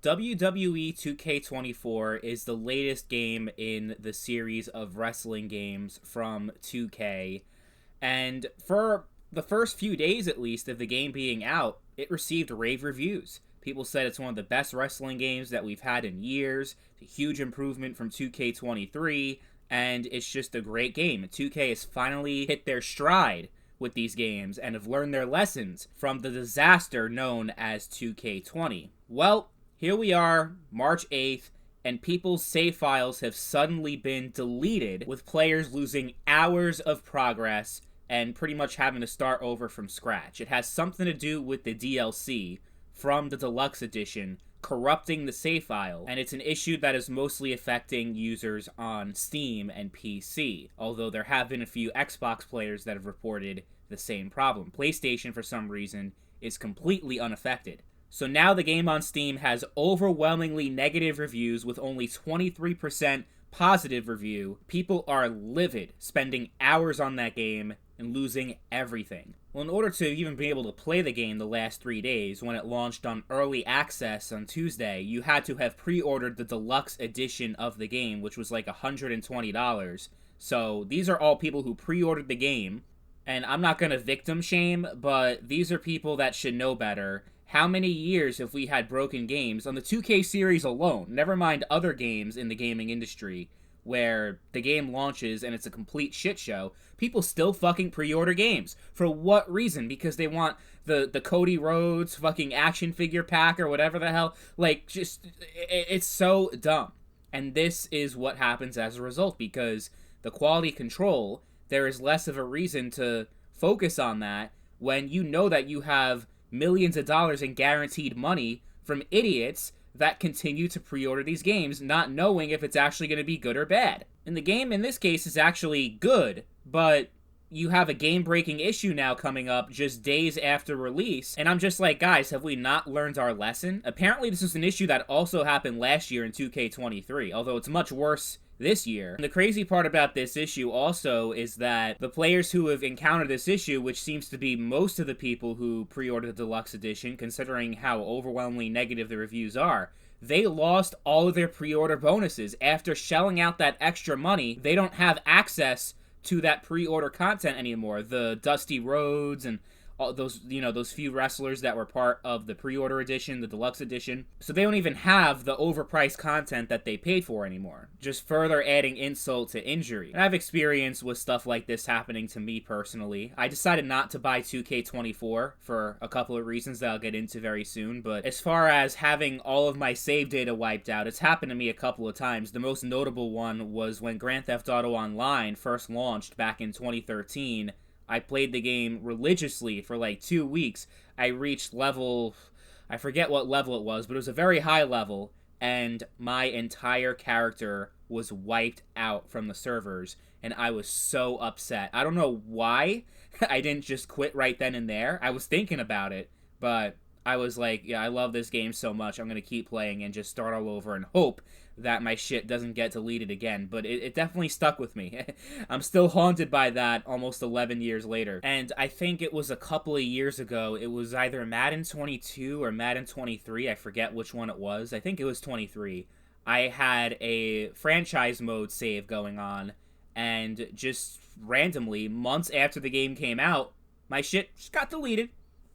WWE 2K24 is the latest game in the series of wrestling games from 2K, and for the first few days at least of the game being out, it received rave reviews. People said it's one of the best wrestling games that we've had in years, it's a huge improvement from 2K23, and it's just a great game. 2K has finally hit their stride with these games and have learned their lessons from the disaster known as 2K20. Well, here we are, March 8th, and people's save files have suddenly been deleted, with players losing hours of progress and pretty much having to start over from scratch. It has something to do with the DLC from the Deluxe Edition corrupting the save file, and it's an issue that is mostly affecting users on Steam and PC, although there have been a few Xbox players that have reported the same problem. PlayStation, for some reason, is completely unaffected. So now the game on Steam has overwhelmingly negative reviews with only 23% positive review. People are livid, spending hours on that game and losing everything. Well, in order to even be able to play the game the last 3 days, when it launched on early access on Tuesday, you had to have pre-ordered the deluxe edition of the game, which was like $120. So these are all people who pre-ordered the game, and I'm not going to victim shame, but these are people that should know better. How many years have we had broken games on the 2K series alone? Never mind other games in the gaming industry where the game launches and it's a complete shit show. People still fucking pre-order games. For what reason? Because they want the Cody Rhodes fucking action figure pack or whatever the hell. Like, just, it's so dumb. And this is what happens as a result, because the quality control, there is less of a reason to focus on that when you know that you have millions of dollars in guaranteed money from idiots that continue to pre-order these games, not knowing if it's actually going to be good or bad. And the game in this case is actually good, but you have a game-breaking issue now coming up just days after release, and I'm just like, guys, have we not learned our lesson? Apparently this is an issue that also happened last year in 2K23, although it's much worse this year. And the crazy part about this issue also is that the players who have encountered this issue, which seems to be most of the people who pre-ordered the deluxe edition, considering how overwhelmingly negative the reviews are, they lost all of their pre-order bonuses. After shelling out that extra money, they don't have access to that pre-order content anymore. The Dusty Rhodes and all those, those few wrestlers that were part of the pre-order edition, the deluxe edition. So they don't even have the overpriced content that they paid for anymore. Just further adding insult to injury. And I've experienced with stuff like this happening to me personally. I decided not to buy 2K24 for a couple of reasons that I'll get into very soon. But as far as having all of my save data wiped out, it's happened to me a couple of times. The most notable one was when Grand Theft Auto Online first launched back in 2013. I played the game religiously for like 2 weeks. I reached level, I forget what level it was, but it was a very high level, and my entire character was wiped out from the servers, and I was so upset. I don't know why I didn't just quit right then and there. I was thinking about it, but I was like, yeah, I love this game so much, I'm going to keep playing and just start all over and hope that my shit doesn't get deleted again. But it definitely stuck with me. I'm still haunted by that almost 11 years later. And I think it was a couple of years ago. It was either Madden 22 or Madden 23. I forget which one it was. I think it was 23. I had a franchise mode save going on, and just randomly, months after the game came out, my shit just got deleted.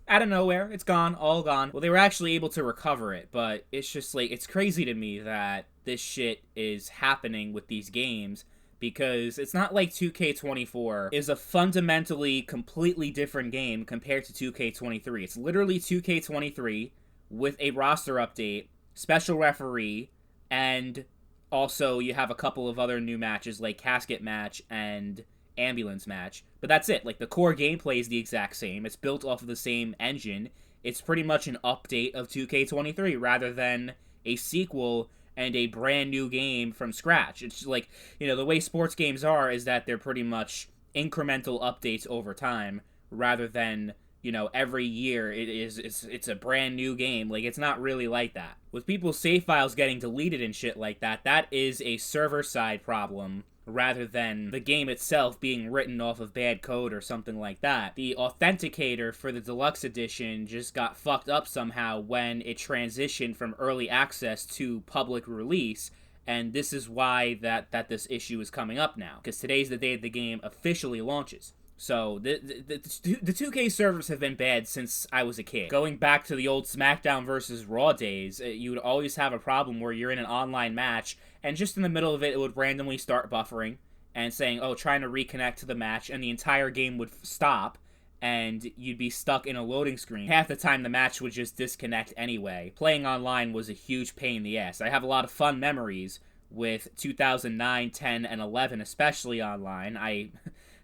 Out of nowhere, it's gone, all gone. Well, they were actually able to recover it, but it's just like, it's crazy to me that this shit is happening with these games, because it's not like 2K24 is a fundamentally completely different game compared to 2K23. It's literally 2K23 with a roster update, special referee, and also you have a couple of other new matches like Casket Match and Ambulance Match, but that's it. Like, the core gameplay is the exact same. It's built off of the same engine. It's pretty much an update of 2K23 rather than a sequel and a brand new game from scratch. It's like, the way sports games are is that they're pretty much incremental updates over time rather than, every year it's a brand new game. Like, it's not really like that. With people's save files getting deleted and shit like that, that is a server side problem rather than the game itself being written off of bad code or something like that. The authenticator for the deluxe edition just got fucked up somehow when it transitioned from early access to public release, and this is why that this issue is coming up now, because today's the day the game officially launches. So the 2K servers have been bad since I was a kid. Going back to the old SmackDown versus Raw days, you would always have a problem where you're in an online match, and just in the middle of it would randomly start buffering and saying, oh, trying to reconnect to the match, and the entire game would stop, and you'd be stuck in a loading screen. Half the time the match would just disconnect anyway. Playing online was a huge pain in the ass. I have a lot of fun memories with 2009, 10, and 11, especially online.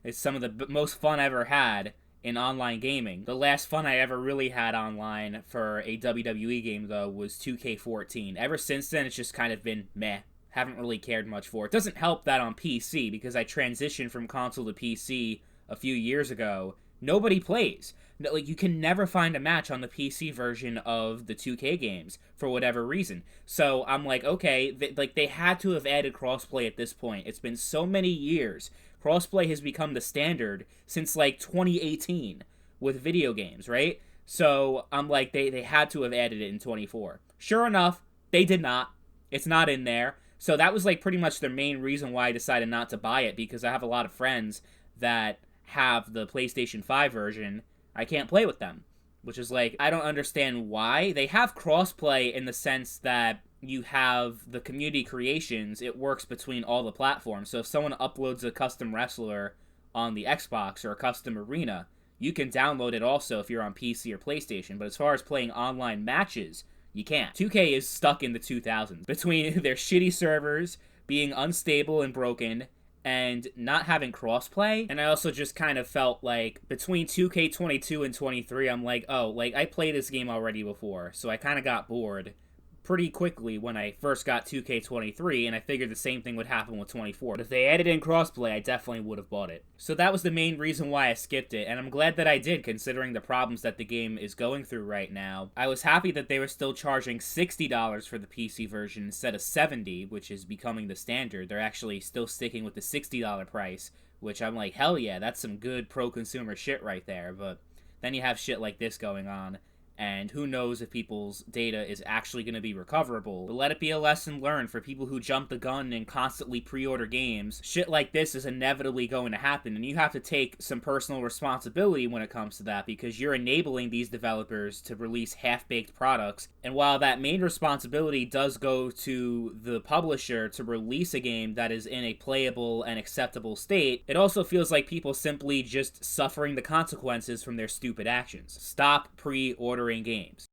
It's some of the most fun I ever had in online gaming. The last fun I ever really had online for a WWE game, though, was 2K14. Ever since then, it's just kind of been meh. Haven't really cared much for it. Doesn't help that on PC, because I transitioned from console to PC a few years ago. Nobody plays. Like, you can never find a match on the PC version of the 2K games for whatever reason. So I'm like, okay, they had to have added crossplay at this point. It's been so many years. Crossplay has become the standard since, like, 2018 with video games, right? So I'm like, they had to have added it in 24. Sure enough, they did not. It's not in there. So that was, like, pretty much the main reason why I decided not to buy it, because I have a lot of friends that have the PlayStation 5 version. I can't play with them, which is like, I don't understand why. They have crossplay in the sense that you have the community creations. It works between all the platforms. So if someone uploads a custom wrestler on the Xbox or a custom arena, you can download it also if you're on PC or PlayStation. But as far as playing online matches, you can't. 2K is stuck in the 2000s between their shitty servers being unstable and broken and not having crossplay. And I also just kind of felt like between 2K22 and 23, I'm like, oh, like, I played this game already before, so I kind of got bored pretty quickly when I first got 2K23, and I figured the same thing would happen with 24. But if they added in crossplay, I definitely would have bought it. So that was the main reason why I skipped it, and I'm glad that I did, considering the problems that the game is going through right now. I was happy that they were still charging $60 for the PC version instead of $70, which is becoming the standard. They're actually still sticking with the $60 price, which I'm like, hell yeah, that's some good pro-consumer shit right there. But then you have shit like this going on, and who knows if people's data is actually going to be recoverable. But let it be a lesson learned for people who jump the gun and constantly pre-order games. Shit like this is inevitably going to happen, and you have to take some personal responsibility when it comes to that, because you're enabling these developers to release half-baked products. And while that main responsibility does go to the publisher to release a game that is in a playable and acceptable state, it also feels like people simply just suffering the consequences from their stupid actions. Stop pre-ordering games.